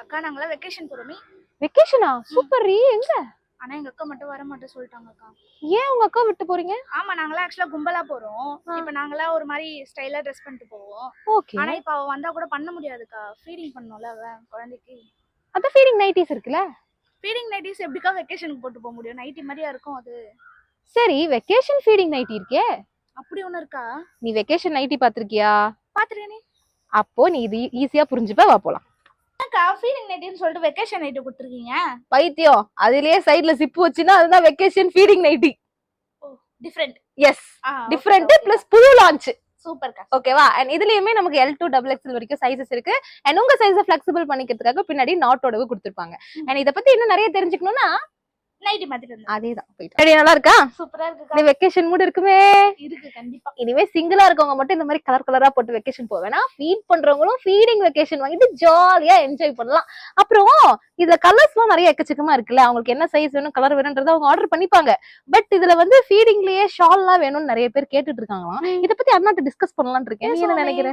அக்கா நாங்களாம் vacation போறோமே. வெக்கேஷனா? Super ரீ. எங்க? ஆனா எங்க அக்கா மட்டும் வர மாட்டேன்னு சொல்லிட்டாங்கக்கா. ஏன் உங்க அக்கா விட்டு போறீங்க? ஆமா நாங்களாம் ஆக்சுவலா கும்பலா போறோம். இப்ப நாங்களாம் ஒரு மாதிரி ஸ்டைலா ட்ரெஸ் பண்ணிட்டு போவோம். ஓகே. ஆனா இப்ப அவ வந்தா கூட பண்ண முடியாதுக்கா. ஃபீடிங் பண்ணனும்ல அவ குழந்தைக்கு. அத ஃபீடிங் நைட்டிஸ் இருக்குல. ஃபீடிங் நைட்டிஸ் எப்படிக்கா வெக்கேஷனுக்கு போட்டு போக முடியும்? நைட்டி மாதிரியா இருக்கும் அது. சரி வெக்கேஷன் ஃபீடிங் நைட்டி இருக்கே. அப்படி ஒண்ணு இருக்கா? நீ வெக்கேஷன் நைட்டி பாத்திருக்கியா? பாத்துறேனே. அப்போ நீ இது ஈஸியா புரிஞ்சுப்ப. வா போலாம். அக்கா ஃபீடிங் நைட்டின்னு சொல்லிட்டு வெக்கேஷன் நைட்டி கொடுத்துருக்கீங்க. பைத்தியம். அதுலயே சைடுல ஜிப் வச்சுனா அதுதான் வெக்கேஷன் ஃபீடிங் நைட்டி. ஓ டிஃபரெண்ட். எஸ் டிஃபரெண்ட் பிளஸ் புது லான்ச். சூப்பர்க்கா. ஓகேவா? அண்ட் இதுலயுமே நமக்கு L to XXL வரைக்கும் சைஸஸ் இருக்கு. அண்ட் உங்க சைஸை ஃபிளெக்சிபிள் பண்ணிக்கிறதுக்காக பின்னாடி நாட்டோடவு கொடுத்துருப்பாங்க. அண்ட் இத பத்தி இன்னும் நிறைய தெரிஞ்சுக்கணும்னா நைட்டி மாத்திட்டு வந்து அதேதான் போயிட்டு. நல்லா இருக்கா? சூப்பரா இருக்குக்கா. இந்த வெக்கேஷன் மூட் இருக்குமே. இருக்கு கண்டிப்பா. இனிமே சிங்கிளா இருக்கவங்க மட்டும் இந்த மாதிரி கலர் கலரா போட்டு வெக்கேஷன் போவேனா, ஃபீட் பண்றவங்களும் ஃபீடிங் வெக்கேஷன் வாங்கிட்டு ஜாலியா என்ஜாய் பண்ணலாம். அப்புறம் இதுல கலர்ஸ்லாம் நிறைய எக்கச்சக்கமா இருக்குல்ல. அவங்களுக்கு என்ன சைஸ் வேணும் கலர் வேணும்ன்றத அவங்க ஆர்டர் பண்ணிப்பாங்க. பட் இதுல வந்து ஃபீடிங்லயே ஷால்லாம் வேணும்னு நிறைய பேர் கேட்டுட்டு இருக்காங்களாம். இத பத்தி அண்ணாட்ட டிஸ்கஸ் பண்ணலாம்னு இருக்கேன். நீ என்ன நினைக்கிற?